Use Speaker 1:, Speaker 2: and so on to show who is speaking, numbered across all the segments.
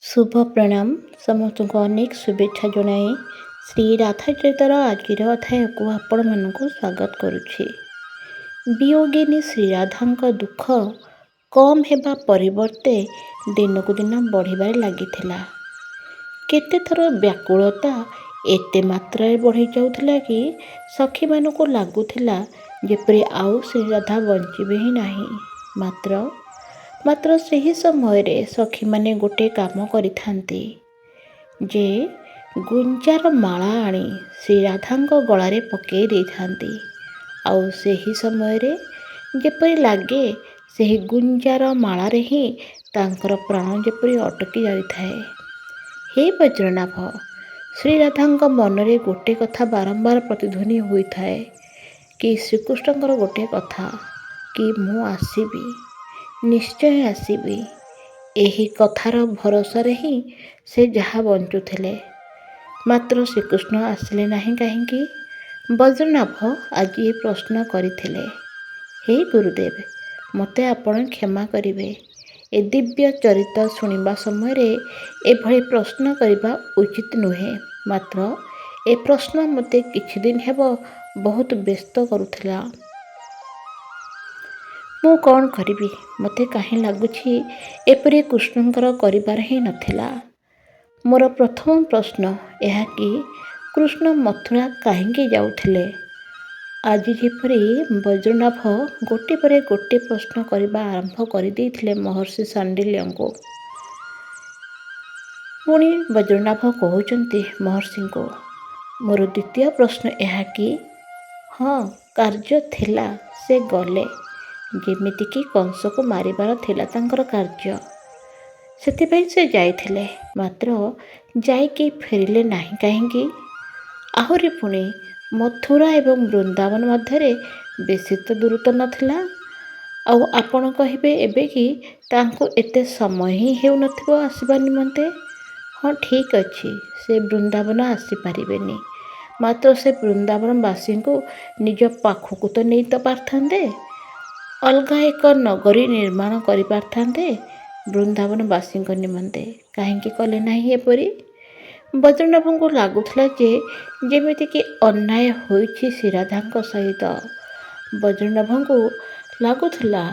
Speaker 1: शुभ प्रणाम समस्त को अनेक शुभेच्छा जनाए श्री राधाचरितर आजिर अध्याय को आपण मानक स्वागत करुछि। वियोगिनी श्री राधा दुख कम हेबा परिवर्ते दिनक दिन बढ़िबार लागिथिला। केते थर व्याकुलता एते मात्रा बढ़ी जाउथिला कि सखी मानक लागुथिला जेपरि आउ श्री राधा बंचिबे ही नाही। मात्र सही समय सखी माने गोटे काम करिथांती जे गुंजार माला आनी श्री राधांक गलारे पकई देइथांती। आउ सही समय जेपरि लागे सही गुंजार मालारे ही तांकर प्राण जेपरि अटकी जाइथाए। हे वज्रनाभ, श्री राधांक मनरे गोटे कथा बारंबार प्रतिध्वनि होइथाए कि श्रीकृष्णଙ୍କର गोटे कथा कि मु आसीबी, निश्चय आसीबी। एही कथार भरोसा ही से जहा बंचुथिले। मात्र श्रीकृष्ण आसिले नहीं काहींकि? वज्रनाभ आज ये प्रश्न करथिले। हे गुरुदेव, मते आपण क्षमा करिवे। ए दिव्य चरित शुणिबा समय एभली प्रश्न करबा उचित नुहे। मात्र ए प्रश्न मते किछि दिन हेबो बहुत व्यस्त करुथिला। मु कौन करिबी? मते काहे लागुछि एपरि कृष्णंकर करिबार ही नथिला। मोर प्रथम प्रश्न यह कि कृष्ण मथुरा काहेंकि जाउथिले? आज जेपरि वज्रनाभ गोटे परे गोटे प्रश्न करबा आरंभ कर देइथिले महर्षि शांडिल्यंको। पुणी वज्रनाभ कहउचंती महर्षि को, मोर द्वितीय प्रश्न यह कि हाँ कार्य थिला, से गले जेमिति कि कंस को मारिबार थिला तांकर कार्य, सेथिपई से जाइथिले। मात्र जाइके फेरिले नाही काहेंकि? आहुरी पुणी मथुरा एवं वृंदावन मध्यरे बेसी तो दूरता नथिला। आउ आपण कहिबे एबे कि तांको एते समय ही हेउ नथिबो आसीबा निमंते। हाँ ठीक अछि, से वृंदावन आसी पारिबेनी। मात्र से वृंदावन वासी को निज पाखକୁ तो नहीं तो पारथांते, अलगा एक नगरी निर्माण करि पारथांते वृंदावन वासी निमंते। काहेंकि कले नाही एपरि? वज्रनाभ को लागुथिला जे जेमिति कि अन्याय होइछि श्री राधांक सहित। वज्रनाभ को लागुथिला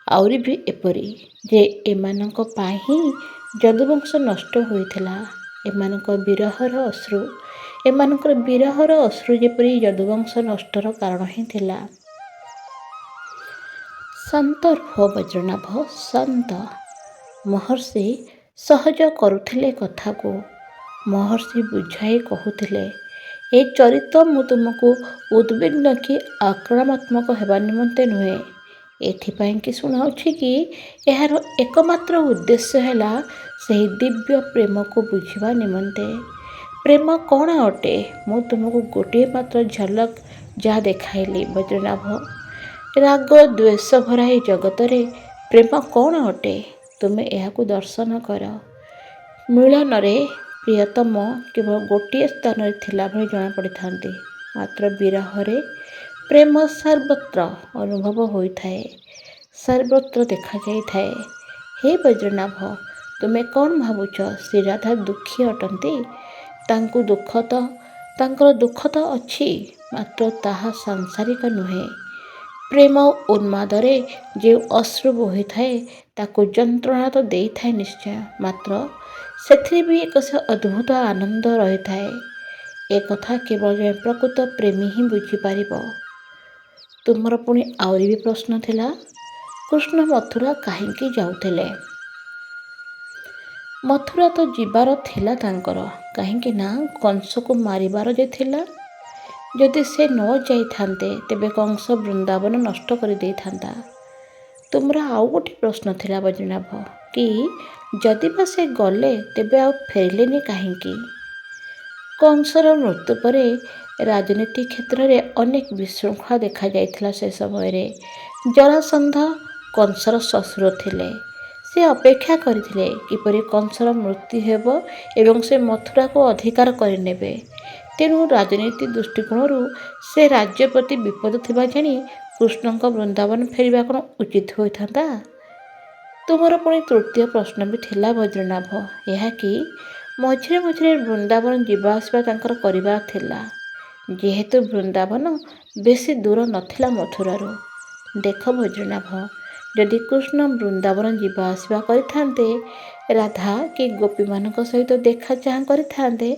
Speaker 1: आउरी भी एपरि जे एमानंक पाई ही यदुवंश नष्ट होइथिला। एमानकर विरहर अश्रु जेपरि यदुवंश नष्टर कारण ही थिला। शांत रुह वज्रनाभ, शांत। महर्षि सहज करुथिले कथा को। महर्षि बुझाई कहूथिले, ए चरित मु तुमको उद्विग्न कि आक्रामत्मक हेबा निमंते नुहे, एथिपाई कि सुनाउछि कि एहार एकमात्र उद्देश्य हैला सही दिव्य प्रेम को बुझिबा निमंते। प्रेम कौन अटे मु तुमको गोटे मात्र झलक जा देखाइली वज्रनाभ। राग द्वेष भरा ए जगतरे प्रेम कौन अटे तुमे एहाकु दर्शन कर। मिलन रे प्रियतम केवल गोटे स्थान रे थिला भली जଣା पड़िथांती। मात्र विरह रे प्रेम सर्वत्र अनुभव होइथाए, सर्वत्र देखा जाइथाए। हे वज्रनाभ, तुमे कौन भावुच श्री राधा दुखी अटंती? तांकर दुख तो अछि, मात्र ताहा सांसारिक नुहे। प्रेम उन्मादरे जे अश्रु बोहि थाए ताकु जंत्रणा तो देई थाए निश्चय, मात्र सेथिरे भी एक से अद्भुत आनंद रही थाए। ए कथा केवल जय प्रकृत प्रेमी ही बुझी पारिबो। तुमर पुणी आउरी भी प्रश्न थिला, कृष्ण मथुरा काहेंकि जाउथिले? मथुरा तो जीवार थिला तांकर, काहेंकि ना कंस को मारिबार जे थिला। जदि से न जाइथांते तेबे कंस वृंदावन नष्ट कर देइथांता। तुमरा आउ गोटे प्रश्न थिला वज्रनाभ कि जदि बा से गले तेबे आउ फेरिलेनी काहेंकि? कंसर मृत्यु परे राजनीति क्षेत्र में अनेक विशृंखला देखा जाइथिला। से समय रे जरासंध कंसर ससुर थिले। से अपेक्षा करथिले किपरि कंसर मृत्यु हेबो एवं से मथुरा को अधिकार करिनेबे। तेणु राजनीति दृष्टिकोण से राज्य प्रति विपद थिबा जानी कृष्णंक वृंदावन फेरिबा कोन उचित होइथांता? ତୁମର ପୁଣି ତୃତୀୟ ପ୍ରଶ୍ନ ବି ଥିଲା ବୈଦ୍ୟନାଥ, ଏହା କି ମଝିରେ ମଝିରେ ବୃନ୍ଦାବନ ଯିବା ଆସିବା ତାଙ୍କର କରିବାର ଥିଲା, ଯେହେତୁ ବୃନ୍ଦାବନ ବେଶୀ ଦୂର ନଥିଲା ମଥୁରାରୁ। ଦେଖ ବୈଦ୍ୟନାଥ, ଯଦି କୃଷ୍ଣ ବୃନ୍ଦାବନ ଯିବା ଆସିବା କରିଥାନ୍ତେ, ରାଧା କି ଗୋପୀମାନଙ୍କ ସହିତ ଦେଖା ଚାହାଁ କରିଥାନ୍ତେ,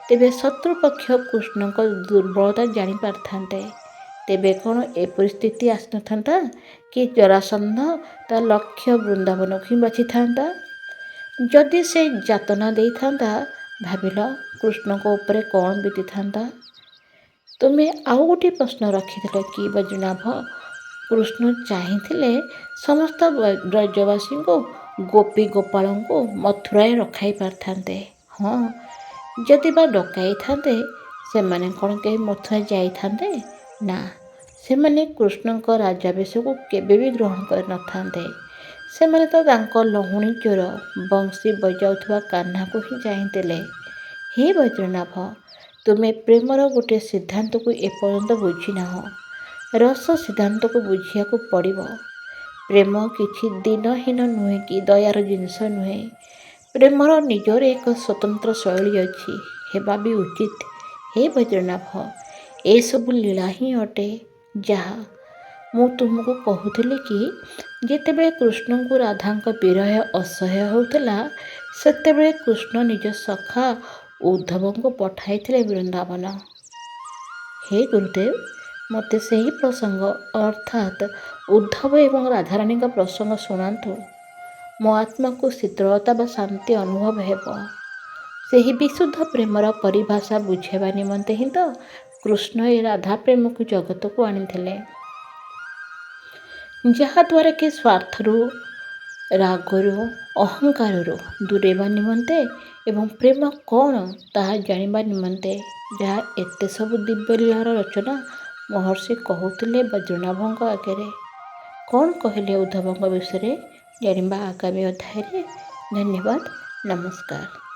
Speaker 1: ତେବେ ଶତ୍ରୁପକ୍ଷ କୃଷ୍ଣଙ୍କ ଦୁର୍ବଳତା ଜାଣିପାରିଥାନ୍ତେ। ତେବେ କ'ଣ ଏପରି ସ୍ଥିତି ଆସିନଥାନ୍ତା କି ଜରାସନ୍ଧ ତା ଲକ୍ଷ୍ୟ ବୃନ୍ଦାବନକୁ ହିଁ ବାଛିଥାନ୍ତା? ଯଦି ସେ ଯାତନା ଦେଇଥାନ୍ତା, ଭାବିଲ କୃଷ୍ଣଙ୍କ ଉପରେ କ'ଣ ବିତିଥାନ୍ତା? ତୁମେ ଆଉ ଗୋଟିଏ ପ୍ରଶ୍ନ ରଖିଥିଲ କି ବୈଦ୍ୟନାଥ, କୃଷ୍ଣ ଚାହିଁଥିଲେ ସମସ୍ତ ବ୍ରଜବାସୀଙ୍କୁ, ଗୋପୀ ଗୋପାଳଙ୍କୁ ମଥୁରାରେ ରଖାଇ ପାରିଥାନ୍ତେ। ହଁ, ଯଦି ବା ଡକାଇଥାନ୍ତେ, ସେମାନେ କ'ଣ କେହି ମଥୁରା ଯାଇଥାନ୍ତେ? ନା, ସେମାନେ କୃଷ୍ଣଙ୍କ ରାଜାବେଶକୁ କେବେ ବି ଗ୍ରହଣ କରିନଥାନ୍ତେ। ସେମାନେ ତ ତାଙ୍କ ଲହୁଣୀ ଚୋର ବଂଶୀ ବଜାଉଥିବା କାହ୍ନାକୁ ହିଁ ଚାହିଁଥିଲେ। ହେ ବୈଦ୍ୟନାଥ, ତୁମେ ପ୍ରେମର ଗୋଟିଏ ସିଦ୍ଧାନ୍ତକୁ ଏପର୍ଯ୍ୟନ୍ତ ବୁଝିନାହଁ। ରସ ସିଦ୍ଧାନ୍ତକୁ ବୁଝିବାକୁ ପଡ଼ିବ। ପ୍ରେମ କିଛି ଦିନହୀନ ନୁହେଁ କି ଦୟାର ଜିନିଷ ନୁହେଁ। ପ୍ରେମର ନିଜର ଏକ ସ୍ୱତନ୍ତ୍ର ଶୈଳୀ ଅଛି, ହେବା ବି ଉଚିତ। ହେ ବୈଦ୍ୟନାଥ, ଏସବୁ ଲୀଳା ହିଁ ଅଟେ। ଯାହା ମୁଁ ତୁମକୁ କହୁଥିଲି କି ଯେତେବେଳେ କୃଷ୍ଣଙ୍କୁ ରାଧାଙ୍କ ବିରହ ଅସହ୍ୟ ହେଉଥିଲା, ସେତେବେଳେ କୃଷ୍ଣ ନିଜ ସଖା ଉଦ୍ଧବଙ୍କୁ ପଠାଇଥିଲେ ବୃନ୍ଦାବନ। ହେ ଗୁରୁଦେବ, ମୋତେ ସେହି ପ୍ରସଙ୍ଗ ଅର୍ଥାତ୍ ଉଦ୍ଧବ ଏବଂ ରାଧାରାଣୀଙ୍କ ପ୍ରସଙ୍ଗ ଶୁଣାନ୍ତୁ। ମୋ ଆତ୍ମାକୁ ଶୀତଳତା ବା ଶାନ୍ତି ଅନୁଭବ ହେବ। ସେହି ବିଶୁଦ୍ଧ ପ୍ରେମର ପରିଭାଷା ବୁଝାଇବା ନିମନ୍ତେ ହିଁ ତ କୃଷ୍ଣ ଏ ରାଧା ପ୍ରେମକୁ ଜଗତକୁ ଆଣିଥିଲେ, ଯାହାଦ୍ୱାରା କି ସ୍ୱାର୍ଥରୁ, ରାଗରୁ, ଅହଙ୍କାରରୁ ଦୂରେଇବା ନିମନ୍ତେ ଏବଂ ପ୍ରେମ କ'ଣ ତାହା ଜାଣିବା ନିମନ୍ତେ। ଯାହା ଏତେ ସବୁ ଦିବ୍ୟ ଲୀଳାର ରଚନା ମହର୍ଷି କହୁଥିଲେ ବୈଦ୍ୟନାଥଙ୍କ ଆଗରେ। କ'ଣ କହିଲେ ଉଦ୍ଧବଙ୍କ ବିଷୟରେ ଜାଣିବା ଆଗାମୀ ଅଧ୍ୟାୟରେ। ଧନ୍ୟବାଦ, ନମସ୍କାର।